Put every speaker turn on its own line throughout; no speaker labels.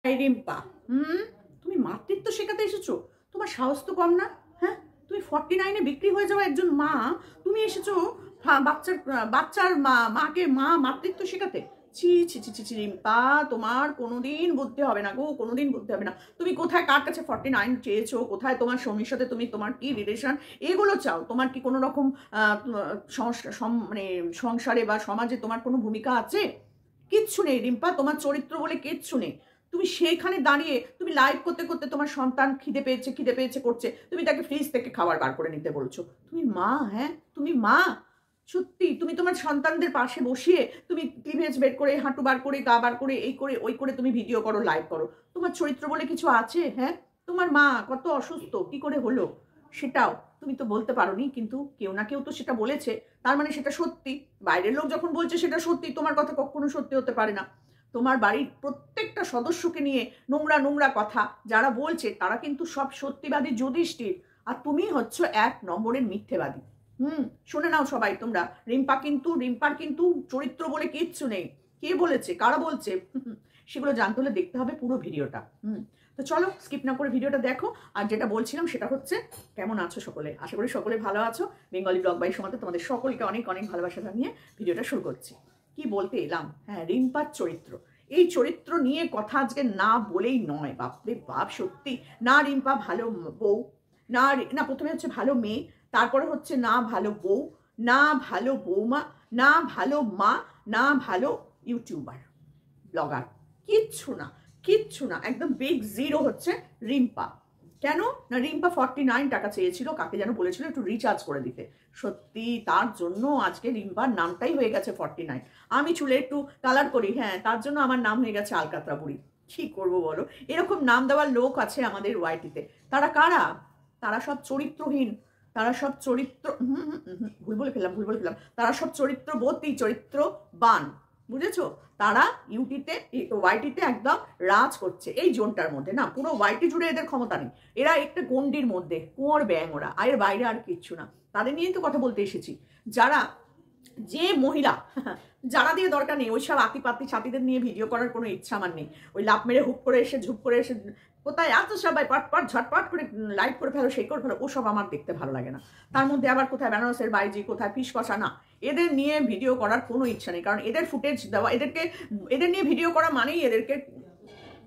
এই রিম্পা, তুমি মাতৃত্ব শেখাতে এসেছো? তোমার সাহস তো কম না? হ্যাঁ, তুমি 49-এ বিক্রি হয়ে যাওয়া একজন মা, তুমি এসেছো বাচ্চার মাকে মাতৃত্ব শেখাতে? ছি ছি ছি ছি ছি রিম্পা, তোমার কোনোদিন বুদ্ধি হবে না গো, কোনোদিন বুদ্ধি হবে না। তুমি কোথায় কার কাছে 49 চেয়েছো? কোথায় তোমার স্বামীর সাথে তোমার কি রিলেশন, এগুলো চাও? তোমার কি কোনো রকম মানে সংসারে বা সমাজে তোমার কোনো ভূমিকা আছে? কিচ্ছু নেই রিম্পা, তোমার চরিত্র বলে কিচ্ছু নেই। তুমি সেইখানে দাঁড়িয়ে তুমি লাইভ করতে করতে তোমার সন্তান খিদে পেয়েছে করছে, তুমি তাকে ফ্রিজ থেকে খাবার বার করে নিতে বলছো। তুমি মা? হ্যাঁ, তুমি মা? সত্যি তুমি তোমার সন্তানদের পাশে বসিয়ে তুমি ক্লিভেজ বের করে, হাঁটু বার করে, গা বার করে, এই করে ওই করে তুমি ভিডিও করো, লাইভ করো। তোমার চরিত্র বলে কিছু আছে? হ্যাঁ, তোমার মা কত অসুস্থ, কি করে হলো সেটাও তুমি তো বলতে পারোনি, কিন্তু কেউ না কেউ তো সেটা বলেছে, তার মানে সেটা সত্যি। বাইরের লোক যখন বলছে সেটা সত্যি, তোমার কথা কখনো সত্যি হতে পারে না। তোমার বাড়ির প্রত্যেকটা সদস্যকে নিয়ে নোংরা নোংরা কথা যারা বলছে, তারা কিন্তু সব সত্যিবাদী যুধিষ্ঠির, আর তুমি হচ্ছ 1 নম্বরের মিথ্যেবাদী। শুনে নাও সবাই তোমরা, রিম্পার কিন্তু চরিত্র বলে কিচ্ছু নেই। কে বলেছে, কারা বলছে, সেগুলো জানতে হলে দেখতে হবে পুরো ভিডিওটা। তো চলো স্কিপ না করে ভিডিওটা দেখো। আর যেটা বলছিলাম সেটা হচ্ছে, কেমন আছো সকলে? আশা করি সকলে ভালো আছো। বেঙ্গলি ব্লগ বাই সোমাতে তোমাদের সকলকে অনেক অনেক ভালোবাসা জানিয়ে ভিডিওটা শুরু করছি। কি বলতে এলাম, হ্যাঁ, রিম্পার চরিত্র, এই চরিত্র নিয়ে কথা আজকে না বলেই নয়। বাপরে বাপ, সত্যি না রিম্পা ভালো বউ, না প্রথমে হচ্ছে ভালো মেয়ে, তারপরে হচ্ছে না ভালো বউ, না ভালো বৌমা, না ভালো মা, না ভালো ইউটিউবার ব্লগার, কিচ্ছু না, কিচ্ছু না। একদম বিগ জিরো হচ্ছে রিম্পা। কেন না, রিম্পা 49 টাকা চেয়েছিল, কাকে যেন বলেছিল একটু রিচার্জ করে দিতে। সত্যি তার জন্য আজকে রিম্পার নামটাই হয়ে গেছে 49। আমি চুলে একটু কালার করি, হ্যাঁ, তার জন্য আমার নাম হয়ে গেছে আলকাতরা বুড়ি। কি করবো বলো, এরকম নাম দেওয়ার লোক আছে আমাদের ওয়াইটিতে। তারা কারা? তারা সব চরিত্রহীন, তারা সব ভুল বলে ফেললাম, তারা সব চরিত্রবতী, চরিত্রবান, বুঝেছো? তারা ওয়াইটিতে একদম রাজ করছে এই জোনটার মধ্যে। না, পুরো ওয়াইটি জুড়ে এদের ক্ষমতা নেই, এরা একটা গন্ডির মধ্যে, কুঁয়োর ব্যাং ওরা, এর বাইরে আর কিচ্ছু না। তাদের নিয়েই তো কথা বলতে এসেছি। যে মহিলা, যারা দিয়ে দরকার নেই, ওই সব আতিপাতি ছাতিদের নিয়ে ভিডিও করার কোনো ইচ্ছা আমার নেই। ওই লাভ মেরে হুক করে এসে ঝুপ করে এসে কোথায় এত সবাই পটপট ঝটপট করে লাইভ করে ফেলো, সেই করে ফেলো, ওসব আমার দেখতে ভালো লাগে না। তার মধ্যে আবার কোথায় বেনারসের বাইজি, কোথায় ফিস কষা, না, এদের নিয়ে ভিডিও করার কোনো ইচ্ছা নেই। কারণ এদের ফুটেজ দেওয়া, এদের নিয়ে ভিডিও করা মানেই এদেরকে,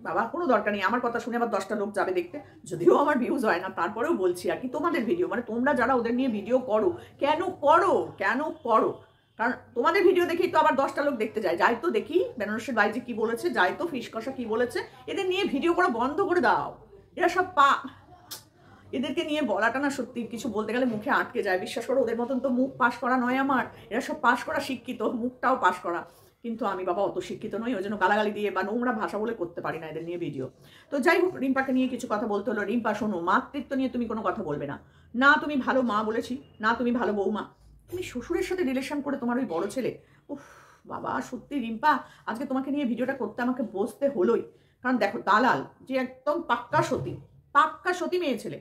বাবা কোনো দরকার নেই। আমার কথা শুনে আবার 10টা লোক যাবে দেখতে, যদিও আমার ভিউজ হয় না, তারপরেও বলছি আর কি, তোমাদের ভিডিও মানে তোমরা যারা ওদের নিয়ে ভিডিও করো, কেন করো? কারণ তোমাদের ভিডিও দেখেই তো আবার 10টা লোক দেখতে যায়। যাই তো দেখি বেনারসের বাইজি কি বলেছে, যাই তো ফিস কষা কি বলেছে। এদের নিয়ে ভিডিও করা বন্ধ করে দাও। এরা সব এদেরকে নিয়ে বলাটা না সত্যি কিছু বলতে গেলে মুখে আটকে যায়। বিশ্বাস করো, ওদের মতন তো মুখ পাশ করা নয় আমার। এরা সব পাশ করা শিক্ষিত, মুখটাও পাশ করা, কিন্তু আমি বাবা অত শিক্ষিত নই, ওই জন্য গালাগালি দিয়ে বা নোংরা ভাষা বলে করতে পারি না এদের নিয়ে ভিডিও। তো যাই হোক, রিম্পাকে নিয়ে কিছু কথা বলতে হলো। রিম্পা শোনো, মাতৃত্ব নিয়ে তুমি কোনো কথা বলবে না। না তুমি ভালো মা বলেছি, না তুমি ভালো বৌমা। তুমি শ্বশুরের সাথে রিলেশন করে তোমার ওই বড় ছেলে, উফ বাবা সত্যি রিম্পা, আজকে তোমাকে নিয়ে ভিডিওটা করতে আমাকে বসতে হলোই। কারণ দেখো, দালাল যে একদম পাক্কা সতী মেয়ে ছেলে,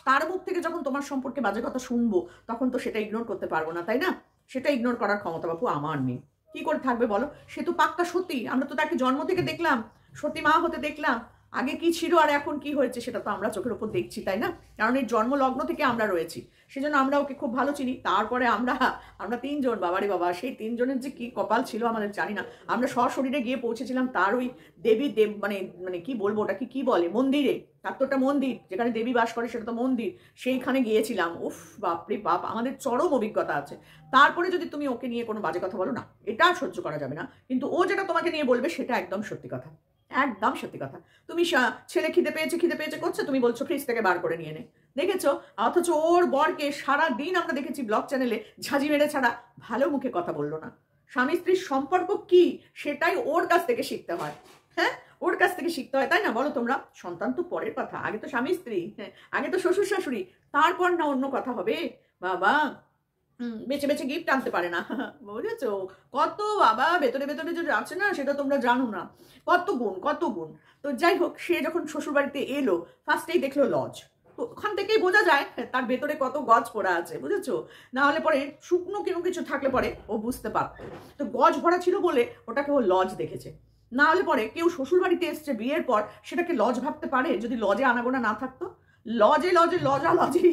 তার মুখ থেকে যখন তোমার সম্পর্কে বাজে কথা শুনবো, তখন তো সেটা ইগনোর করতে পারবো না, তাই না? সেটা ইগনোর করার ক্ষমতা বাপু আমার নেই। কি করে থাকবে বলো? সে তো পাক্কা সতী, আমরা তো তাকে জন্ম থেকে দেখলাম, সতী মা হতে দেখলাম। আগে কি ছিল আর এখন কি হয়েছে সেটা তো আমরা চোখের উপর দেখছি, তাই না? কারণ এই জন্ম লগ্ন থেকে আমরা রয়েছি, সেজন্য আমরা ওকে খুব ভালো চিনি। তারপরে আমরা 3জন, বাবারে বাবা, সেই 3জনের যে কি কপাল ছিল আমাদের জানি না। আমরা সশরীরে গিয়ে পৌঁছেছিলাম তার ওই দেব মানে কি বলবো, ওটাকে কি বলে, মন্দিরে। তার তো একটা মন্দির, যেখানে দেবী বাস করে, সেটা তো মন্দির, সেইখানে গিয়েছিলাম। উফ বাপরে বাপ, আমাদের চরম অভিজ্ঞতা আছে। তারপরে যদি তুমি ওকে নিয়ে কোনো বাজে কথা বলো না, এটা সহ্য করা যাবে না। কিন্তু ও যেটা তোমাকে নিয়ে বলবে সেটা একদম সত্যি কথা, একদম সত্যি কথা। তুমি ছেলে খিদে পেয়েছে করছে, তুমি বলছো ফ্রিজ থেকে বার করে নিয়ে নে, দেখেছো? অথচ ওর বরকে সারা দিন আমরা দেখেছি ব্লগ চ্যানেলে ঝাঁঝি মেরে ছাড়া ভালো মুখে কথা বললো না। স্বামী স্ত্রীর সম্পর্ক কি, সেটাই ওর কাছ থেকে শিখতে হয়। হ্যাঁ, ওর কাছ থেকে শিখতে হয়, তাই না? বলো তোমরা। সন্তান তো পরের কথা, আগে তো স্বামী স্ত্রী, হ্যাঁ, আগে তো শ্বশুর শাশুড়ি, তারপর না অন্য কথা হবে। বাবা বেছে বেছে গিফট আনতে পারে না, বুঝেছো? কত বাবা ভেতরে ভেতরে যে আছে না, সেটা তোমরা জানো না। কত গুণ। তো যাই হোক, সে যখন শ্বশুর বাড়িতে এলো, ফার্স্টেই দেখলো লজ। তো ওখান থেকেই বোঝা যায় তার ভেতরে কত গজ পড়া আছে, বুঝেছো? না হলে পরে শুকনো কিছু থাকলে পরে ও বুঝতে পারতো। তো গজ ভরা ছিল বলে ওটাকে ও লজ দেখেছে। না হলে পরে কেউ শ্বশুর বাড়িতে এসছে বিয়ের পর, সেটাকে লজ ভাবতে পারে যদি লজে আনাগোনা না থাকতো? লজে লজে লজালজি,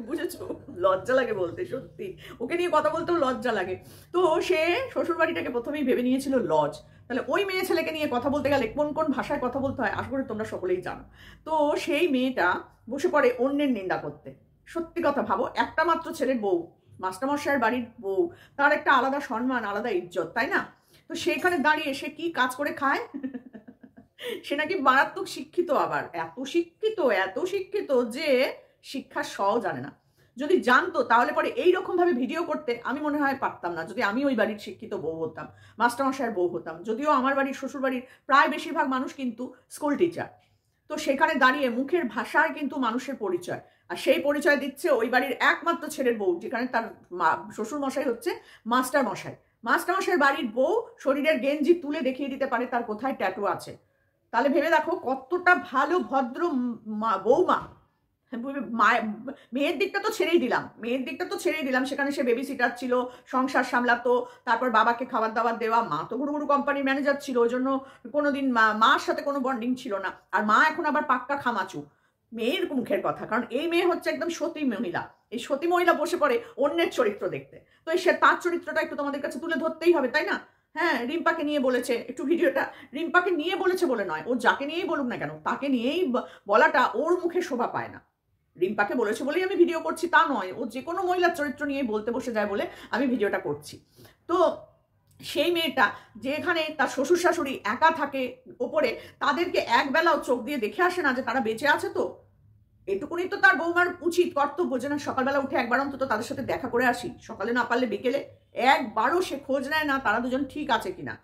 বুঝেছো? লজ্জা লাগে বলতে, সত্যি ওকে নিয়ে কথা বলতেও লজ্জা লাগে। তো সে শ্বশুর বাড়িটাকে প্রথমেই ভেবে নিয়েছিল লজ। তাহলে ওই মেয়ে ছেলেকে নিয়ে কথা বলতে গেলে কোন কোন ভাষায় কথা বলতে হয় আশা করি তোমরা সকলেই জানো। তো সেই মেয়েটা বসে পড়ে অন্যের নিন্দা করতে। সত্যি কথা ভাবো, একটা মাত্র ছেলের বউ, মাস্টারমশাইয়ের বাড়ির বউ, তার একটা আলাদা সম্মান, আলাদা ইজ্জত, তাই না? তো সেইখানে দাঁড়িয়ে সে কি কাজ করে খায়? সে নাকি মারাত্মক শিক্ষিত, আবার এত শিক্ষিত যে শিক্ষার সও জানে না। যদি জানতো তাহলে পরে এইরকম ভাবে ভিডিও করতে আমি মনে হয় পারতাম না, যদি আমি ওই বাড়ির শিক্ষিত বউ হতাম, মাস্টারমশাইয়ের বউ হতাম। যদিও আমার বাড়ির শ্বশুর বাড়ির প্রায় বেশিরভাগ মানুষ কিন্তু স্কুল টিচার। তো সেখানে দাঁড়িয়ে মুখের ভাষায় কিন্তু মানুষের পরিচয়, আর সেই পরিচয় দিচ্ছে ওই বাড়ির একমাত্র ছেলের বউ, যেখানে তার শ্বশুর মশাই হচ্ছে মাস্টারমশাই। মাস্টারমশাইয়ের বাড়ির বউ শরীরের গেঞ্জি তুলে দেখিয়ে দিতে পারে তার কোথায় ট্যাটু আছে। তাহলে ভেবে দেখো কতটা ভালো ভদ্র বৌমা। মেয়ের দিকটা তো ছেড়েই দিলাম, সেখানে সে বেবি সিটার ছিল, সংসার সামলাতো, তারপর বাবাকে খাবার দাবার দেওয়া। মা তো গুরু গুরু কোম্পানির ম্যানেজার ছিল, ওই জন্য কোনোদিন মার সাথে কোনো বন্ডিং ছিল না। আর মা এখন আবার পাক্কা খামাচু। মেয়ের মুখের কথা, কারণ এই মেয়ে হচ্ছে একদম সতী মহিলা। এই সতী মহিলা বসে পড়ে অন্যের চরিত্র দেখতে। তো সে তার চরিত্রটা একটু তোমাদের কাছে তুলে ধরতেই হবে, তাই না? হ্যাঁ, রিম্পাকে নিয়ে বলেছে, একটু ভিডিওটা রিম্পাকে নিয়ে বলেছে বলে নয়, ও যাকে নিয়েই বলুক না কেন, তাকে নিয়েই বলাটা ওর মুখে শোভা পায় না। রিম্পাকে বলেছে বলেই আমি ভিডিও করছি তা নয়, ও যে কোনো মহিলার চরিত্র নিয়ে বলতে বসে যায় বলে আমি ভিডিওটা করছি। তো সেই মেয়েটা যেখানে তার শ্বশুর শাশুড়ি একা থাকে ওপরে, তাদেরকে একবেলাও চোখ দিয়ে দেখে আসে না যে তারা বেঁচে আছে। তো এটুকুনি তো তার বৌমার উচিত কর্তব্য, যে না সকালবেলা উঠে একবার অন্তত তাদের সাথে দেখা করে আসি, সকালে না পারলে বিকেলে। একবারও সে খোঁজ নেয় না তারা দুজন ঠিক আছে কিনা।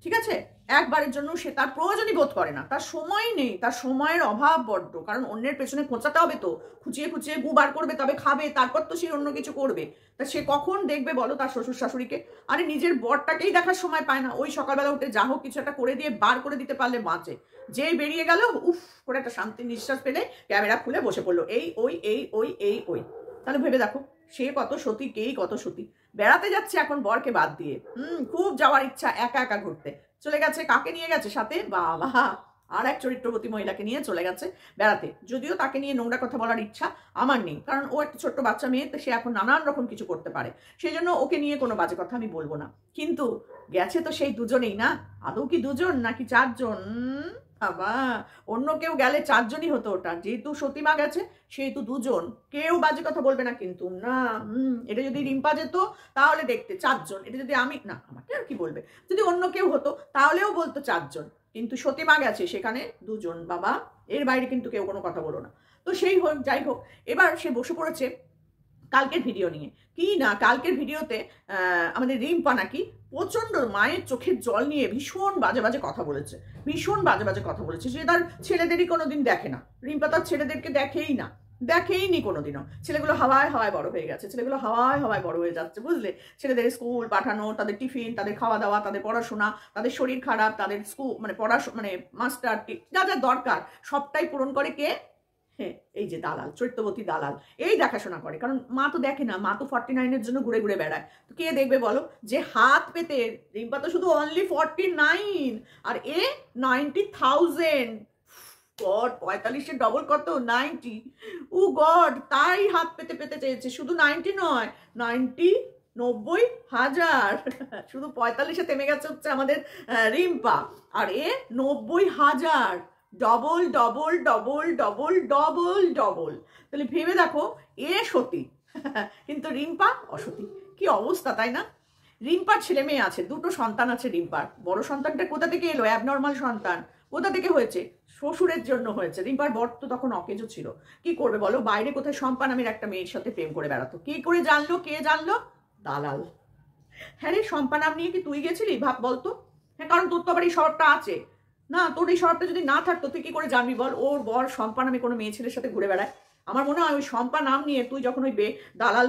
ঠিক আছে, একবারের জন্য সে তার প্রয়োজনই বোধ করে না, তার সময় নেই, তার সময়ের অভাব বড্ড। কারণ অন্যের পেছনে খোঁচাতে হবে, তো খুঁচিয়ে খুঁচিয়ে গুবার করবে, তবে খাবে, তারপর তো সে অন্য কিছু করবে। তা সে কখন দেখবে বলো তার শ্বশুর শাশুড়িকে? আরে নিজের বরটাকেই দেখার সময় পায় না। ওই সকালবেলা উঠে যা হোক কিছু একটা করে দিয়ে বার করে দিতে পারলে বাঁচে। যে বেরিয়ে গেল উফ করে একটা শান্তির নিঃশ্বাস পেলে ক্যামেরা খুলে বসে পড়লো এই ওই এই ওই এই ওই। তাহলে ভেবে দেখো সে কত সতী, কেই কত সতী। বেড়াতে যাচ্ছে এখন বরকে বাদ দিয়ে, খুব যাওয়ার ইচ্ছা একা একা ঘুরতে। চলে গেছে, কাকে নিয়ে গেছে সাথে? বাবা, আর এক চরিত্রবতী মহিলাকে নিয়ে চলে গেছে বেড়াতে। যদিও তাকে নিয়ে নোংরা কথা বলার ইচ্ছা আমার নেই, কারণ ও একটা ছোট্ট বাচ্চা মেয়ে, তো সে এখন নানান রকম কিছু করতে পারে, সেই জন্য ওকে নিয়ে কোনো বাজে কথা আমি বলবো না। কিন্তু গেছে তো সেই দুজনেই না। আদৌ কি দুজন নাকি চারজন? বাবা, অন্য কেউ গেলে চারজনই হতো ওটা, যেহেতু সতীমা গেছে সেহেতু দুজন। কেউ বাজে কথা বলবে না কিন্তু না। এটা যদি রিম্পা যেত তাহলে দেখতে চারজন, এটা যদি আমি না, আমাকে আর কি বলবে। যদি অন্য কেউ হতো তাহলেও বলতো চারজন, কিন্তু সতীমা গেছে সেখানে দুজন। বাবা, এর বাইরে কিন্তু কেউ কোনো কথা বলো না। তো সেই হোক, যাই হোক, এবার সে বসে পড়েছে কালকের ভিডিও নিয়ে। কি না, কালকের ভিডিওতে আমাদের রিম্পা নাকি প্রচন্ড মায়ের চোখের জল নিয়ে ভীষণ বাজে বাজে কথা বলেছে, সে তার ছেলেদেরই কোনোদিন দেখে না। রিম্পা তার ছেলেদেরকে দেখেইনি কোনোদিনও। ছেলেগুলো হাওয়ায় হাওয়ায় বড় হয়ে গেছে, ছেলেগুলো হাওয়ায় হাওয়ায় বড় হয়ে যাচ্ছে, বুঝলে? ছেলেদের স্কুল পাঠানো, তাদের টিফিন, তাদের খাওয়া দাওয়া, তাদের পড়াশোনা, তাদের শরীর খারাপ, তাদের স্কুল মানে মাস্টার যা যা দরকার সবটাই পূরণ করে কে? হ্যাঁ, এই যে দালাল, চরিত্রবতী দালাল, এই দেখাশোনা করে। কারণ মা তো দেখে না, মা তো 49-এর জন্য ঘুরে ঘুরে বেড়ায়। তো কে দেখবে বলো? যে হাত পেতে, রিম্পা তো শুধু অনলি 49 আর এ 90,000। গড, 45-এর ডবল কত? 90। ও গড, তাই হাত পেতে পেতে চেয়েছে। শুধু 90 নয়, 90,000। শুধু 45-এ থেমে গেছে হচ্ছে আমাদের রিম্পা, আর এ 90,000। Double double double double double double. তাহলে ভেবে দেখো, এ সতী কিন্তু রিম্পা অসতী। কি অবস্থা, তাই না? রিম্পার ছেলে মেয়ে আছে, দুটো সন্তান আছে রিম্পার। বড় সন্তানটা কোথা থেকে এলো? অ্যাবনর্মাল সন্তান। কোথা থেকে হয়েছে? শ্বশুরের জন্য হয়েছে। রিম্পার বর তো তখন অকেজো ছিল। কি করবে বলো? বাইরে কোথায় শম্পা নামের একটা মেয়ের সাথে প্রেম করে বেড়াতো। কি করে জানলো? কে জানলো? দালাল। হ্যাঁ রে, শম্পা নাম নিয়ে কি তুই গেছিলি? ভাব বলতো। হ্যাঁ, কারণ তোর তো আবার এই শহরটা আছে না। তোর এই শহরটা যদি না থাকতো তুই কি করে জানবি বল ওর বর শম্পা নামে কোনো মেয়ে ছেলের সাথে ঘুরে বেড়ায়? আমার মনে হয় ওই শম্পা নাম নিয়ে তুই যখন ওই দালাল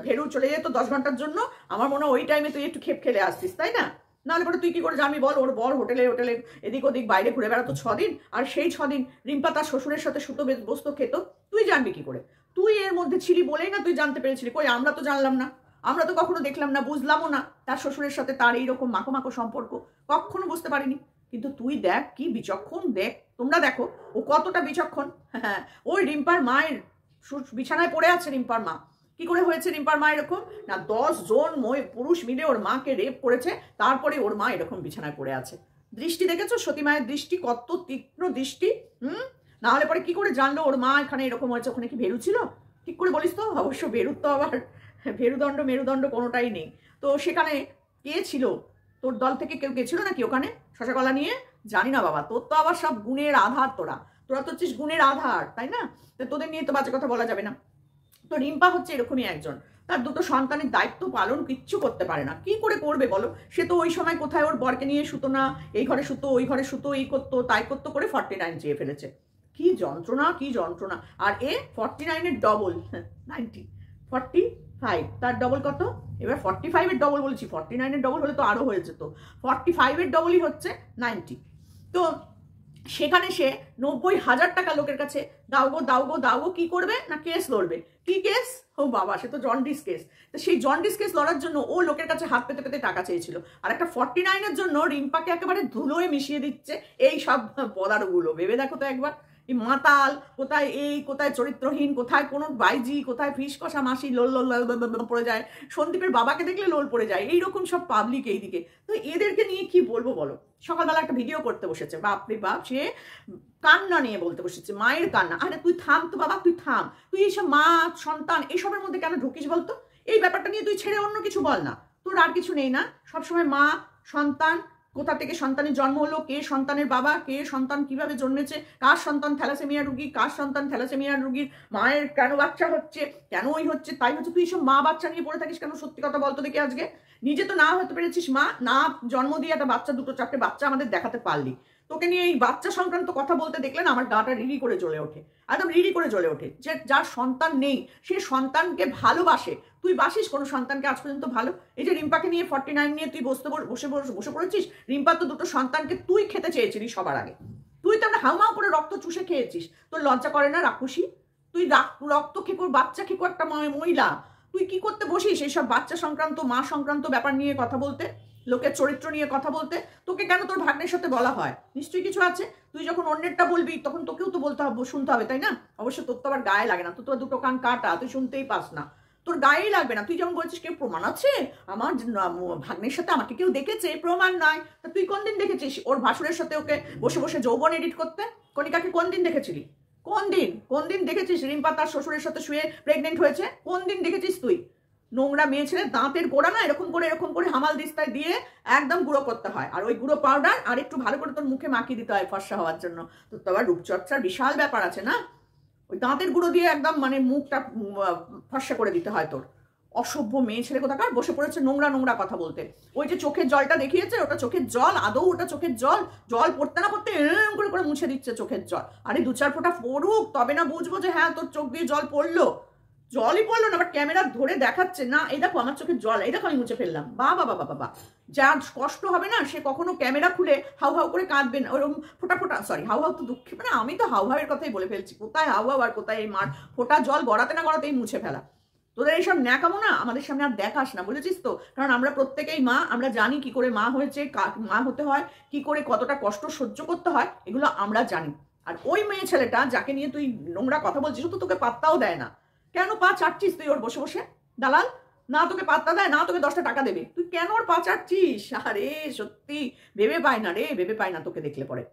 ভেরু চলে যেত 10 ঘন্টার জন্য, আমার মনে হয় ওই টাইমে তুই একটু খেপ খেলে আসতিস, তাই না? নাহলে পরে তুই কি করে জানবি বল ওর বর হোটেলে হোটেলে এদিক ওদিক বাইরে ঘুরে বেড়াতো 6 দিন, আর সেই 6 দিন রিম্পা তার শ্বশুরের সাথে সুতো বসতো খেত? তুই জানবি কি করে? তুই এর মধ্যে ছিলি বলেই না তুই জানতে পেরেছিলি। কই, আমরা তো জানলাম না, আমরা তো কখনো দেখলাম না, বুঝলামও না তার শ্বশুরের সাথে তার এইরকম মাখো মাখো সম্পর্ক, কখনো বুঝতে পারিনি। কিন্তু তুই দেখ কি বিচক্ষণ, দেখ তোমরা দেখো ও কতটা বিচক্ষণ। হ্যাঁ, ওই রিম্পার মায়ের বিছানায় পড়ে আছে রিম্পার মা। কি করে হয়েছে রিম্পার মা এরকম? না 10 জন পুরুষ মিলে ওর মাকে রেপ করেছে, তারপরে ওর মা এরকম বিছানায় পড়ে আছে। দৃষ্টি দেখেছো সতী মায়ের দৃষ্টি, কত তীক্ষ্ণ দৃষ্টি। না হলে পরে কি করে জানলো ওর মা এখানে এরকম হয়েছে? ওখানে কি ভেরু ছিল? ঠিক করে বলিস তো। অবশ্য ভেরুর তো আবার ভেরুদণ্ড মেরুদণ্ড কোনোটাই নেই। তো সেখানে কে ছিল? তোর দল থেকে কেউ গেছিল নাকি ওখানে শশাকলা নিয়ে? জানি না বাবা, তোর তো আবার সব গুণের আধার, তোরা তো হচ্ছিস গুণের আধার, তাই না? তো তোদের নিয়ে তো বাজে কথা বলা যাবে না। তো রিম্পা হচ্ছে এরকমই একজন, তার দুটো সন্তানের দায়িত্ব পালন কিচ্ছু করতে পারে না। কি করে করবে বলো? সে তো ওই সময় কোথায় ওর বরকে নিয়ে শুতো না, এই ঘরে শুতো ওই ঘরে শুতো, এই করতো তাই করতো করে 49 চেয়ে ফেলেছে। কি যন্ত্রণা, কি যন্ত্রণা। আর এ 49-এর ডবল 90, 45, তার ডবল কত? এবার 45-এর ডবল বলছি, 49-এর ডবল হলে তো আরো হয়ে যেত। 45-এর ডবলই হচ্ছে 90। তো সেখানে সে 90,000 টাকা লোকের কাছে দাও গো দাও গো দাও গো, কি করবে না কেস লড়বে। কি কেস? ও বাবা, সে তো জন্ডিস কেস। তো সেই জন্ডিস কেস লড়ার জন্য ও লোকের কাছে হাত পেতে পেতে টাকা চেয়েছিল। আর একটা 49-এর জন্য রিম্পাকে একেবারে ধুলোয় মিশিয়ে দিচ্ছে এই সব পদার্থগুলো। ভেবে দেখো তো একবার, এই মাতাল কোথায়, এই কোথায় চরিত্রহীন, কোথায় কোনো বাইজি, কোথায় ফিস কষা মাসি লোল লোল পড়ে যায়, সন্দীপের বাবাকে দেখলে লোল পড়ে যায়, এইরকম সব পাবলিক এইদিকে। তো এদেরকে নিয়ে কি বলবো বলো? সকালবেলা একটা ভিডিও করতে বসেছে, বাপরে বাপ, সে কান্না নিয়ে বলতে বসেছে, মায়ের কান্না। আরে তুই থাম তো বাবা, তুই থাম। তুই এইসব মা সন্তান এইসবের মধ্যে কেন ঢুকিস বলতো? এই ব্যাপারটা নিয়ে তুই ছেড়ে অন্য কিছু বল না। তোর আর কিছু নেই না? সবসময় মা সন্তান, কোথা থেকে সন্তানের জন্ম হলো, কে সন্তানের বাবা, কে সন্তান কিভাবে জন্মেছে, কার সন্তান থ্যালাসেমিয়া রুগী, কার সন্তান থ্যালাসেমিয়া রুগীর মায়ের কেন বাচ্চা হচ্ছে, কেন ওই হচ্ছে তাই হচ্ছে। তুই সব মা বাচ্চা নিয়ে পড়ে থাকিস কেন? সত্যি কথা বলতো দেখি আজকে। নিজে তো না হতে পেরেছিস মা, না জন্ম দিয়ে একটা বাচ্চা, দুটো চারটে বাচ্চা আমাদের দেখাতে পারলি। তোকে নিয়ে এই বাচ্চা সংক্রান্ত কথা বলতে দেখলেন আমার গাটা রিড়ি করে জ্বলে ওঠে, একদম রিড়ি করে জ্বলে ওঠে। যে যার সন্তান নেই সে সন্তানকে ভালোবাসে। তুই বাসিস কোনো সন্তানকে আজ পর্যন্ত ভালো? এই যে রিম্পাকে নিয়ে 49 নিয়ে তুই বসে পড়েছিস। রিম্পার তো দুটো সন্তানকে তুই খেতে চেয়েছিলি সবার আগে। তুই তো একটা হাউমাউ করে রক্ত চুষে খেয়েছিস। তোর লজ্জা করে না রাক্ষসী? তুই রক্ত খেকো, বাচ্চা খেকো একটা মহিলা, তুই কি করতে বসিস এইসব বাচ্চা সংক্রান্ত মা সংক্রান্ত ব্যাপার নিয়ে কথা বলতে, লোকের চরিত্র নিয়ে কথা বলতে? তোকে কেন তোর ভাগ্নের সাথে বলা হয়? নিশ্চয়ই কিছু আছে। তুই যখন অন্যেরটা বলবি তখন তোকেও তো বলতে হবে, শুনতে হবে, তাই না? অবশ্য তোর তো আবার গায়ে লাগে না, তোর তো দুটো কান কাটা, তুই শুনতেই পাস না, তোর গায়েই লাগবে না। তুই যেমন বলছিস কেউ প্রমাণ আছে আমার ভাগ্নের সাথে, আমাকে কেউ দেখেছে, প্রমাণ নয়। তা তুই কোন দিন দেখেছিস ওর ভাসুরের সাথে ওকে বসে বসে যৌবন এডিট করতে? কণিকাকে কোন দিন দেখেছিলি? কোন দিন দেখেছিস রিম্পা তার শ্বশুরের সাথে শুয়ে প্রেগনেন্ট হয়েছে? কোন দিন দেখেছিস তুই? নোংরা মেয়ে ছেলে, দাঁতের গোড়া না এরকম করে হামাল দিস্তায় দিয়ে একদম গুঁড়ো করতে হয়, আর ওই গুঁড়ো পাউডার আর একটু ভালো করে তোর মুখে মাখিয়ে দিতে হয় ফর্সা হওয়ার জন্য। তোর তো আবার রূপচর্চার বিশাল ব্যাপার আছে না? ওই দাঁতের গুঁড়ো দিয়ে একদম মানে মুখটা ফর্সা করে দিতে হয় তোর। অসভ্য মেয়ে ছেলে কোথাকার বসে পড়েছে নোংরা কথা বলতে। ওই যে চোখের জলটা দেখিয়েছে, ওটা চোখের জল? আদৌ ওটা চোখের জল? জল পড়তে না পড়তে এরকম করে মুছে দিচ্ছে চোখের জল। আরে 2-4 ফোঁটা পড়ুক, তবে না বুঝবো যে হ্যাঁ তোর চোখ দিয়ে জল পড়লো। জলই পড়লো না, আবার ক্যামেরা ধরে দেখাচ্ছে, না এই দেখো আমার চোখের জল, এই দেখো আমি মুছে ফেললাম। বাবা, যার কষ্ট হবে না সে কখনো ক্যামেরা খুলে হাউ হাউ করে কাঁদবে না, ওরকম ফোটা সরি হাউ হাউ তো দুঃখে, মানে আমি তো হাউ হাউয়ের কথাই বলে ফেলছি। কোথায় হাউ হাউ আর কোথায় এই মার ফোটা জল গড়াতে না গড়াতেই মুছে ফেলা। তোদের এইসব ন্যাকামো না আমাদের সামনে আর দেখাস না, বুঝেছিস তো? কারণ আমরা প্রত্যেকেই মা, আমরা জানি কি করে মা হয়েছে, মা হতে হয়, কি করে কতটা কষ্ট সহ্য করতে হয়, এগুলো আমরা জানি। আর ওই মেয়ে ছেলেটা যাকে নিয়ে তুই নোংরা কথা বলছিস, তো তোকে পাত্তাও দেয় না। কেন পা চাটছিস তুই ওর বসে বসে? দালাল না তোকে পাত্তা দেয়, না তোকে 10টা টাকা দেবে, তুই কেন ওর পা চাটছিস? আরে সত্যি ভেবে পায় না রে, ভেবে পায় না তোকে দেখলে পরে।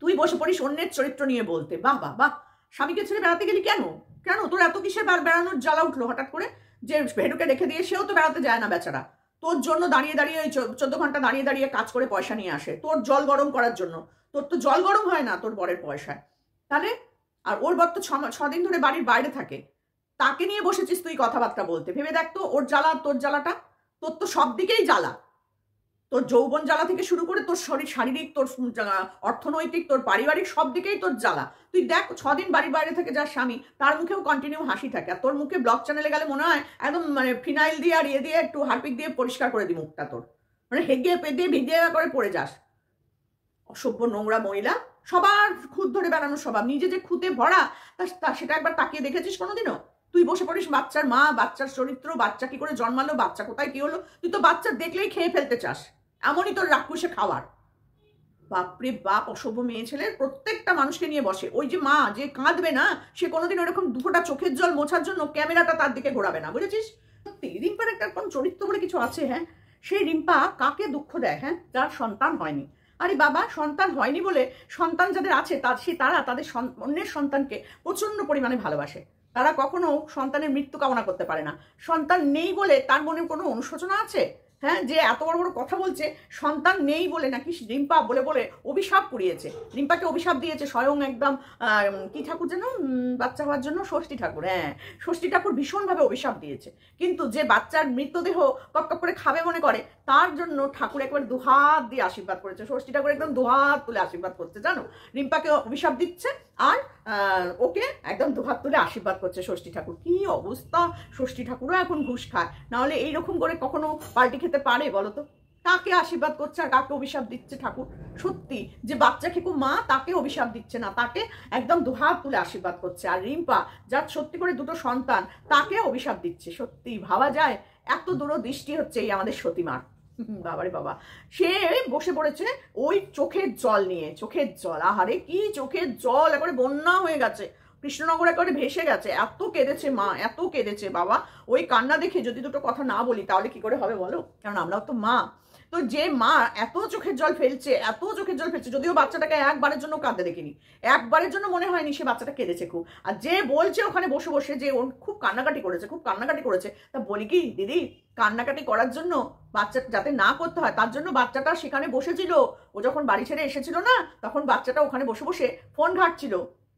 তুই বসে পড়িস অন্যের চরিত্র নিয়ে বলতে। বাহ, স্বামীকে ছেড়ে বেড়াতে গেলি কেন? তোর এত কিসের বেড়ানোর জ্বালা উঠলো হঠাৎ করে? যে ভেডুকে রেখে দিয়ে সেও তো বেড়াতে যায় না বেচারা, তোর জন্য দাঁড়িয়ে ওই 14 ঘন্টা দাঁড়িয়ে কাজ করে পয়সা নিয়ে আসে তোর জল গরম করার জন্য। তোর তো জল গরম হয় না তোর বরের পয়সায়, তাহলে? আর ওর বর তো 6 দিন ধরে বাড়ির বাইরে থাকে, তাকে নিয়ে বসেছিস তুই কথাবার্তা বলতে। ভেবে দেখ তো ওর জ্বালা তোর জ্বালাটা। তোর তো সব দিকেই জ্বালা, তোর যৌবন জ্বালা থেকে শুরু করে তোর শারীরিক, তোর অর্থনৈতিক, তোর পারিবারিক সব দিকেই তোর জ্বালা। তুই দেখ 6 দিন বাড়ির বাইরে থেকে যার স্বামী, তার মুখেও কন্টিনিউ হাসি থাকে, আর তোর মুখে ব্লগ চ্যানেলে গেলে মনে হয় একদম মানে ফিনাইল দিয়ে আর দিয়ে একটু হারপিক দিয়ে পরিষ্কার করে দিই মুখটা তোর, মানে হেগে পেদে ভিজে করে পড়ে যাস। অসভ্য নোংরা মহিলা, সবার খুঁত ধরে বেড়ানোর স্বভাব, নিজে যে খুঁতে ভরা সেটা একবার তাকিয়ে দেখেছিস কোনোদিনও? তুই বসে পড়িস বাচ্চার মা, বাচ্চার চরিত্র, বাচ্চা কি করে জন্মালো, বাচ্চা কোথায় কি হলো, তুই তো বাচ্চা দেখলেই খেয়ে ফেলতে চাস। এমনই তোর রাক্ষসে খাওয়ার। বাপরে বাপ, অসভ্য মেয়ে ছেলের প্রত্যেকটা মানুষকে নিয়ে বসে। ওই যে মা যে কাঁদবে না, সে কোনোদিন ওরকম দুফোঁটা চোখের জল মোছার জন্য ক্যামেরাটা তার দিকে ঘোরাবে না, বুঝেছিস? সত্যি রিম্পার একটা কোন চরিত্র বলে কিছু আছে। হ্যাঁ, সেই রিম্পা কাকে দুঃখ দেয়? হ্যাঁ, যার সন্তান হয়নি। আরে বাবা, সন্তান হয়নি বলে সন্তান যাদের আছে তারা তাদের অন্যের সন্তানকে প্রচন্ড পরিমাণে ভালোবাসে। তারা কখনো সন্তানের মৃত্যু কামনা করতে পারে না। সন্তান নেই বলে তার মনে কোনো অনুশোচনা আছে? হ্যাঁ, যে এত বড় বড় কথা বলছে সন্তান নেই বলে নাকি রিম্পা বলে বলে অভিশাপ পুড়িয়েছে। রিম্পাকে অভিশাপ দিয়েছে স্বয়ং একদম কি ঠাকুর যেন বাচ্চা হওয়ার জন্য, ষষ্ঠী ঠাকুর। হ্যাঁ, ষষ্ঠী ঠাকুর ভীষণভাবে অভিশাপ দিয়েছে। কিন্তু যে বাচ্চার মৃতদেহ কপ কপ করে খাবে মনে করে, তার জন্য ঠাকুর একবার দুহাত দিয়ে আশীর্বাদ করেছে। ষষ্ঠী ঠাকুর একদম দুহাত তুলে আশীর্বাদ করছে, জানো? রিম্পাকে অভিশাপ দিচ্ছে আর ওকে একদম দুহাত তুলে আশীর্বাদ করছে ষষ্ঠী ঠাকুর। কি অবস্থা! ষষ্ঠী ঠাকুরও এখন ঘুষ খায়, নাহলে এইরকম করে কখনো পাল্টি খেতে পারে বলো তো? কাকে আশীর্বাদ করছে আর কাকে অভিশাপ দিচ্ছে ঠাকুর? সত্যি, যে বাচ্চা খেকো মা তাকে অভিশাপ দিচ্ছে না, তাকে একদম দুহাত তুলে আশীর্বাদ করছে। আর রিম্পা যার সত্যি করে দুটো সন্তান, তাকে অভিশাপ দিচ্ছে। সত্যি ভাবা যায় এত দূরদৃষ্টি হচ্ছে এই আমাদের সতীমার। বাবারে বাবা, সে বসে পড়েছে ওই চোখের জল নিয়ে। চোখের জল, আহারে কি চোখের জল, একবারে বন্যা হয়ে গেছে। কৃষ্ণনগর একেবারে ভেসে গেছে। এত কেঁদেছে মা, এত কেঁদেছে বাবা। ওই কান্না দেখে যদি দুটো কথা না বলি তাহলে কি করে হবে বলো? কারণ আমরাও তো মা। তো যে মা এত চোখের জল ফেলছে, এত চোখের জল ফেলছে, যদিও বাচ্চাটাকে একবারের জন্য কাঁদতে দেখিনি, একবারের জন্য মনে হয়নি সে বাচ্চাটা কেঁদেছে খুব। আর যে বলছে ওখানে বসে বসে যে ওর খুব কান্নাকাটি করেছে, খুব কান্নাকাটি করেছে, তা বলি কি দিদি, কান্নাকাটি করার জন্য বাচ্চা যাতে না করতে হয় তার জন্য বাচ্চাটা সেখানে বসেছিল। ও যখন বাড়ি ছেড়ে এসেছিল না, তখন বাচ্চাটা ওখানে বসে বসে ফোন ঘাঁটছিল।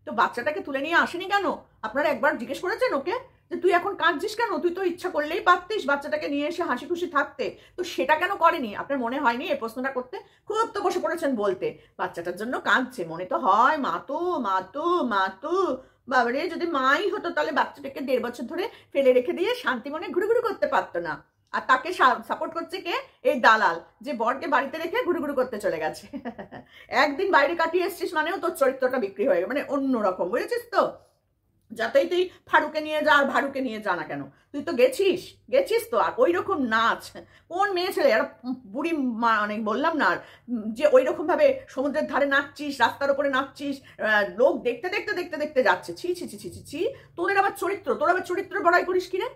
তো বাচ্চাটাকে তুলে নিয়ে আসেনি কেন? আপনারা একবার জিজ্ঞেস করেছেন ওকে যে তুই এখন কাঁদছিস কেন? তুই তো ইচ্ছা করলেই পারতিস বাচ্চাটাকে নিয়ে এসে হাসি খুশি থাকতে, তো সেটা কেন করেনি? আপনার মনে হয়নি এই প্রশ্নটা করতে? খুব তো বসে পড়েছেন বলতে বাচ্চাটার জন্য কাঁদছে। মনে তো হয় মা তো মা তো মা তো, বাবারে যদি মাই হতো তাহলে বাচ্চাটাকে 1.5 বছর ধরে ফেলে রেখে দিয়ে শান্তি মনে ঘুরু ঘুরু করতে পারতো না। আর তাকে সাপোর্ট করছে কে? এই দালাল, যে বরকে বাড়িতে রেখে ঘুরু ঘুরু করতে চলে গেছে। একদিন বাইরে কাটিয়ে এসছিস মানেও তোর চরিত্রটা বিক্রি হয়ে গেল, মানে অন্যরকম, বুঝেছিস তো? যাতেই তুই ফারুকে নিয়ে যা আর ভারুকে নিয়ে যা না কেন, তুই তো গেছিস তো। আর ওই রকম নাচ কোন মেয়ে ছেলে? আর বুড়ি মানে বললাম না, যে ওই রকম ভাবে সমুদ্রের ধারে নাচছিস, রাস্তার উপরে নাচছিস, লোক দেখতে দেখতে দেখতে দেখতে যাচ্ছে। ছি ছি ছি ছি ছি ছি, তোর আবার চরিত্র বড়াই করিস কিরে?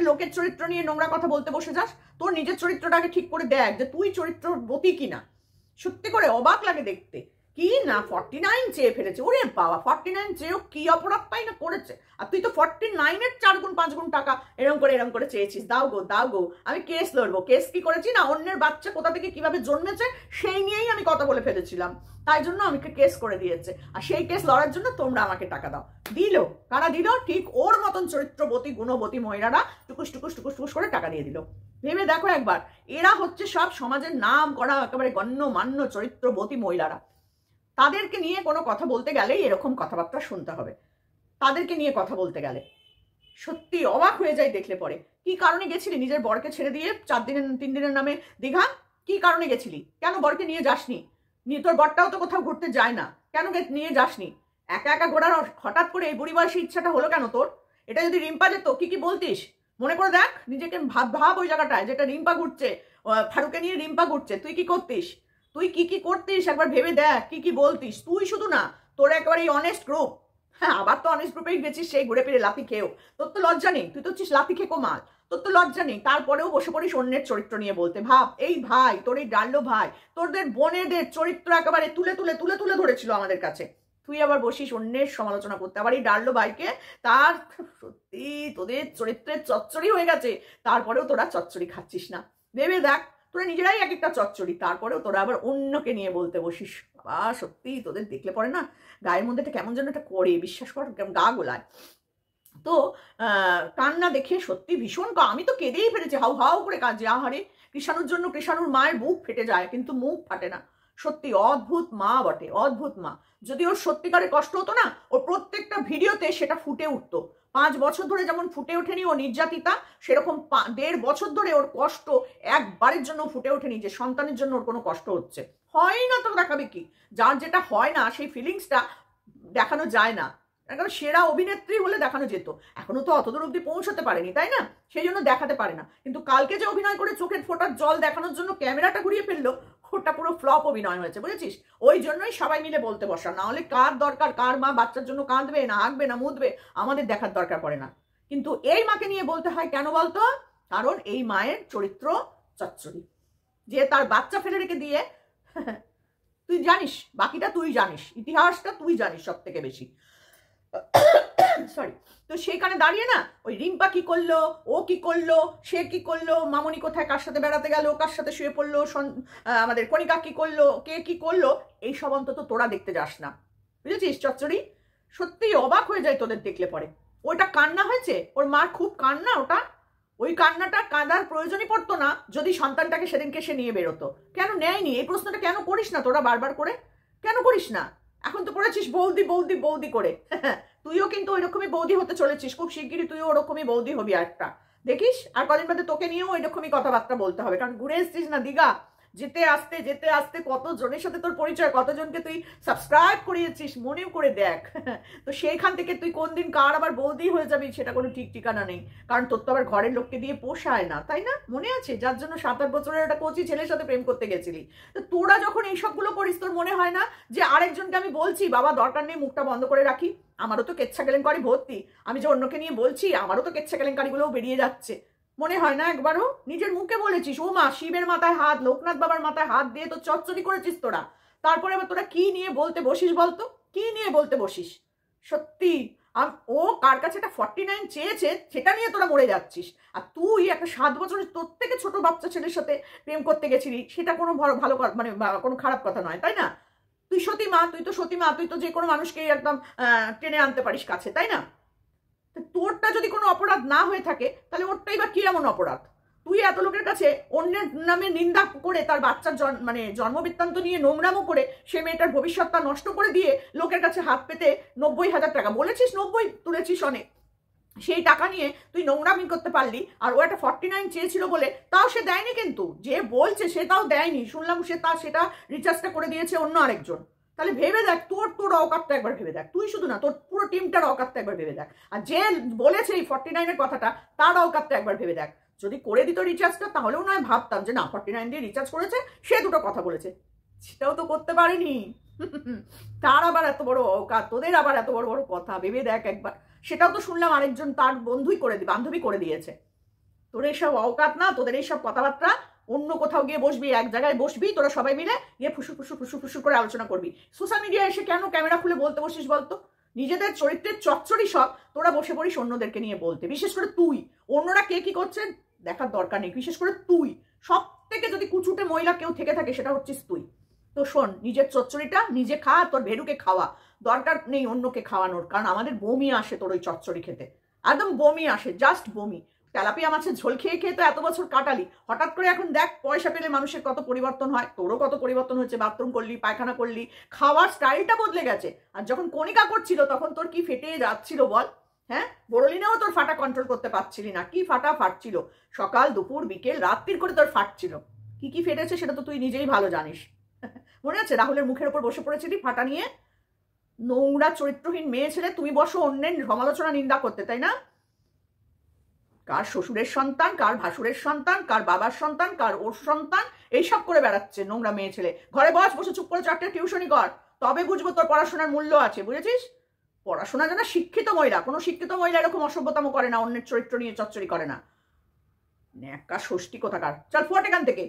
লোকের চরিত্র নিয়ে নোংরা কথা বলতে বসে যাস। তোর নিজের চরিত্রটাকে ঠিক করে দেখ যে তুই চরিত্রবতী কিনা। সত্যি করে অবাক লাগে দেখতে। কি না 49 চেয়ে ফেলেছে, ওরে বাবা 49 চেয়েও কি অপরাধটাই না করেছে। আর তুই তো 49-এর 4 গুণ 5 গুণ টাকা এরকম করে চেয়েছিস। দাও গো, আমি কেস লড়বো। কেস কি করেছি না, অন্যের বাচ্চা কোথা থেকে কিভাবে জন্মেছে সেই নিয়েই আমি কথা বলে ফেলেছিলাম, তাই জন্য আমাকে কেস করে দিয়েছে। আর সেই কেস লড়ার জন্য তোমরা আমাকে টাকা দাও। দিল কারা? দিল ঠিক ওর মতন চরিত্রবতী গুণবতী মহিলারা টুকুস টুকুস টুকুস টুকুস করে টাকা দিয়ে দিল। ভেবে দেখো একবার, এরা হচ্ছে সব সমাজের নাম করা একেবারে গণ্যমান্য চরিত্রবতী মহিলারা। তাদেরকে নিয়ে কোনো কথা বলতে গেলেই এরকম কথাবার্তা শুনতে হবে। তাদেরকে নিয়ে কথা বলতে গেলে সত্যি অবাক হয়ে যায় দেখলে পরে। কি কারণে গেছিলি নিজের বরকে ছেড়ে দিয়ে 3 দিনের নামে দীঘা? কি কারণে গেছিলি? কেন বরকে নিয়ে যাসনি? তোর বরটাও তো কোথাও ঘুরতে যায় না, কেন নিয়ে যাসনি? একা একা ঘোরার হঠাৎ করে এই বুড়ি বয়সী ইচ্ছাটা হলো কেন তোর? এটা যদি রিম্পা যেত কি বলতিস? মনে করে দেখ নিজেকে, ভাব ওই জায়গাটায় যেটা রিম্পা ঘুরছে, ফারুকে নিয়ে রিম্পা ঘুরছে, তুই কি করতিস? একবার ভেবে দেখ কি বলতিস। তুই শুধু না, তোর একেবারে এই অনেস্ট গ্রুপ, হ্যাঁ আবার তো অনেস্ট গ্রুপেই গেছিস সেই ঘুরে ফিরে লাথি খেয়েও। তোর তো লজ্জা নেই, তুই তো হচ্ছিস লাথি খেকো মাল। তোর তো লজ্জা নেই, তারপরেও বসে পড়িস অন্যের চরিত্র নিয়ে বলতে। ভাব এই ভাই, তোর এই ডাল্লো ভাই তোদের বোনেদের চরিত্র একেবারে তুলে ধরেছিল আমাদের কাছে, তুই আবার বসিস অন্যের সমালোচনা করতে। আবার এই ডাল্লো ভাইকে, তার সত্যি তোদের চরিত্রের চচ্চড়ি হয়ে গেছে, তারপরেও তোরা চচ্চড়ি খাচ্ছিস না। ভেবে দেখ, তোরা নিজেরাই এক একটা চচ্চড়ি, তারপরেও তোরা আবার অন্যকে নিয়ে বলতে বসিস। বাবা সত্যি তোদের দেখলে পরে না গায়ের মধ্যে কেমন যেন একটা করে, বিশ্বাস কর গা গোলায়। তো কান্না দেখে সত্যি ভীষণ, আমি তো কেঁদেই ফেলেছি, হাউ হাউ করে কাঁদছে। আহারে কৃষাণুর জন্য কৃষাণুর মায়ের বুক ফেটে যায়, কিন্তু মুখ ফাটে না। সত্যি অদ্ভুত মা বটে, অদ্ভুত মা। যদি ওর সত্যিকারের কষ্ট হতো না, ওর প্রত্যেকটা ভিডিওতে সেটা ফুটে উঠতো। 5 বছর ধরে যেমন ফুটে ওঠেনি ও নির্যাতিতা, সেরকম 1.5 বছর ধরে ওর কষ্ট একবারের জন্য ফুটে ওঠেনি যে সন্তানের জন্য ওর কোনো কষ্ট হচ্ছে। হয় না তো দেখাবে কি? যার যেটা হয় না সেই ফিলিংসটা দেখানো যায় না। কারণ সেরা অভিনেত্রী হলে দেখানো যেত, এখনো তো অতদূর অব্দি পৌঁছতে পারেনি, তাই না? সেই জন্য দেখাতে পারে না। কিন্তু কালকে যে অভিনয় করে চোখের ফোঁটার জল দেখানোর জন্য ক্যামেরাটা ঘুরিয়ে ফেললো, ওটা পুরো ফ্লপ অভিনয় হয়েছে, বুঝেছিস? ওই জন্যই সবাই মিলে বলতে বসা, না হলে কার দরকার, কার মা বাচ্চার জন্য কাঁদবে না, আঁকবে না, মুদবে, আমাদের দেখার দরকার পড়ে না। কিন্তু এই মাকে নিয়ে বলতে হয় কেন বলতো? কারণ এই মায়ের চরিত্র চচ্চড়ি, যে তার বাচ্চা ফেলে রেখে দিয়ে তুই জানিস, বাকিটা তুই জানিস, ইতিহাসটা তুই জানিস সব থেকে বেশি। সরি। তো সেইখানে দাঁড়িয়ে না ওই রিম্পা কি করলো, ও কি করলো, সে কি করলো, মামনি কোথায় কার সাথে বেড়াতে গেল, কার সাথে শুয়ে পড়লো, আমাদের কণিকা কি করলো, কে কি করলো, এইসব অন্তত তোরা দেখতে যাস না, বুঝেছিস চচ্চড়ি? সত্যি অবাক হয়ে যায় তোদের দেখলে পরে। ওইটা কান্না হয়েছে, ওর মার খুব কান্না ওটা। ওই কান্নাটা কাঁদার প্রয়োজনই পড়তো না যদি সন্তানটাকে সেদিনকে সে নিয়ে বেরোতো। কেন নেয়নি, এই প্রশ্নটা কেন করিস না তোরা বারবার করে? কেন করিস না? এখন তো পড়েছিস বৌদি বৌদি বৌদি করে। তুইও কিন্তু ওই রকমই বৌদি হতে চলেছিস, খুব শিগগিরই তুইও ওরকমই বৌদি হবি একটা, দেখিস। আর কদিন বাদে তোকে নিয়েও ওই রকমই কথাবার্তা বলতে হবে, কারণ ঘুরে এসছিস না দীঘা, যেতে আসতে কত জনের সাথে তোর পরিচয়, কতজনকে তুই সাবস্ক্রাইব করিয়েছিস মনেও করে দেখ। তো সেইখান থেকে তুই কোন দিন কার আবার বৌদি হয়ে যাবি সেটা কোনো ঠিক ঠিকানা নেই, কারণ তোর তো আবার ঘরের লোককে দিয়ে পোষায় না, তাই না? মনে আছে যার জন্য 7-8 বছরের একটা কচি ছেলের সাথে প্রেম করতে গেছিলি? তো তোরা যখন এইসবগুলো করিস তোর মনে হয় না যে আরেকজনকে আমি বলছি বাবা দরকার নেই, মুখটা বন্ধ করে রাখি, আমারও তো কেচ্ছা কেলেঙ্কারি ভর্তি, আমি যে অন্যকে নিয়ে বলছি আমারও তো কেচ্ছা কেলেঙ্কারিগুলোও বেরিয়ে যাচ্ছে, মনে হয় না একবারও? নিজের মুখে বলেছিস ও মা শিবের মাথায় হাত, লোকনাথ বাবার মাথায় হাত দিয়ে তো চচ্চড়ি করেছিস তোরা, তারপরে আবার তোরা কি নিয়ে বলতে বসিস বলতো? কি নিয়ে বলতে বসিস? সত্যি ও কার কাছে একটা 49 চেয়েছে সেটা নিয়ে তোরা মরে যাচ্ছিস, আর তুই একটা 7 বছরের তোর থেকে ছোট বাচ্চা ছেলের সাথে প্রেম করতে গেছিলি, সেটা কোনো ভালো মানে কোনো খারাপ কথা নয়, তাই না? তুই সতীমা, তুই তো সতীমা, তুই তো যে কোনো মানুষকে একদম টেনে আনতে পারিস কাছে, তাই না? তোরটা যদি কোনো অপরাধ না হয়ে থাকে তাহলে ওরটাই বা কি এমন অপরাধ? তুই এত লোকের কাছে অন্যের নামে নিন্দা করে তার বাচ্চার মানে জন্মবৃত্তান্ত নিয়ে নোংরামো করে সে মেয়েটার ভবিষ্যৎটা নষ্ট করে দিয়ে লোকের কাছে হাত পেতে 90,000 টাকা বলেছিস, 90 তুলেছিস অনেক, সেই টাকা নিয়ে তুই নোংরামি করতে পারলি। আর ও একটা 49 চেয়েছিল বলে তাও সে দেয়নি, কিন্তু যে বলছে সে তাও দেয়নি, শুনলাম সে সেটা রিচার্জটা করে দিয়েছে অন্য আরেকজন। তাহলে ভেবে দেখ, তোর অকাতটা একবার ভেবে দেখ, তুই শুধু না তোর পুরো টিমটার অকাতটা একবার ভেবে দেখ, আর যে বলেছে এই 49-এর কথাটা তার অকাতটা একবার ভেবে দেখ। যদি করে দিত রিচার্জটা তাহলেও নয় ভাবতাম যে না 49 দিয়ে রিচার্জ করেছে, সে দুটো কথা বলেছে, সেটাও তো করতে পারেনি। তার আবার এত বড় অকাত, তোদের আবার এত বড় বড় কথা, ভেবে দেখ একবার। সেটাও তো শুনলাম আরেকজন তার বান্ধবী করে দিয়েছে। তোর এইসব অকাত না, তোদের এইসব কথাবার্তা, অন্য কোথাও গিয়ে বসবি, এক জায়গায় বসবি তোরা সবাই মিলে, গিয়ে ফুসু করে আলোচনা করবি। সোশ্যাল মিডিয়ায় এসে কেন ক্যামেরা খুলে বলতে বসিস বলতো? নিজেদের চরিত্রের চচ্চড়ি সব তোরা বসে পড়িস অন্যদেরকে নিয়ে বলতে, বিশেষ করে তুই। অন্যরা কে কি করছেন দেখার দরকার নেই, বিশেষ করে তুই। সব থেকে যদি কুচুটে মহিলা কেউ থেকে থাকে সেটা হচ্ছিস তুই। তো শোন, নিজের চচ্চড়িটা নিজে খা, তোর ভেরুকে খাওয়া, দরকার নেই অন্যকে খাওয়ানোর, কারণ আমাদের বমি আসে তোর ওই চচ্চড়ি খেতে, একদম বমি আসে, জাস্ট বমি। তেলাপিয়া মাছের ঝোল খেয়ে খেয়ে তো এত বছর কাটালি, হঠাৎ করে এখন দেখ পয়সা পেলে মানুষের কত পরিবর্তন হয়, তোরও কত পরিবর্তন হয়েছে, বাথরুম করলি, পায়খানা করলি, খাওয়ার স্টাইলটা বদলে গেছে। আর যখন কণিকা করছিল তখন তোর কি ফেটে যাচ্ছিল বল? হ্যাঁ, বড়লিনেও তোর ফাটা কন্ট্রোল করতে পারছিলি না, কি ফাটা ফাটছিল, সকাল দুপুর বিকেল রাত্রির করে তোর ফাটছিল। কি ফেটেছে সেটা তো তুই নিজেই ভালো জানিস। মনে আছে রাহুলের মুখের উপর বসে পড়েছিলি ফাটা নিয়ে? নোংরা চরিত্রহীন মেয়ে ছেলে তুমি বসো অন্যের সমালোচনা নিন্দা করতে, তাই না? কার শ্বশুরের সন্তান, কার ভাসুরের সন্তান, কার বাবার সন্তান, কার ওর সন্তান, এইসব করে বেড়াচ্ছে নোংরা মেয়ে ছেলে। ঘরে বসে চুপ করে 4টে টিউশনি কর, তবে বুঝবো তোর পড়াশোনার মূল্য আছে, বুঝেছিস? পড়াশোনা জানা শিক্ষিত মহিলা, কোনো শিক্ষিত মহিলা এরকম অসভ্যতাম করে না, অন্যের চরিত্র নিয়ে চচ্চড়ি করে না। ন্যাকা ষষ্ঠী কোথাকার, চল ফোট এখান থেকে।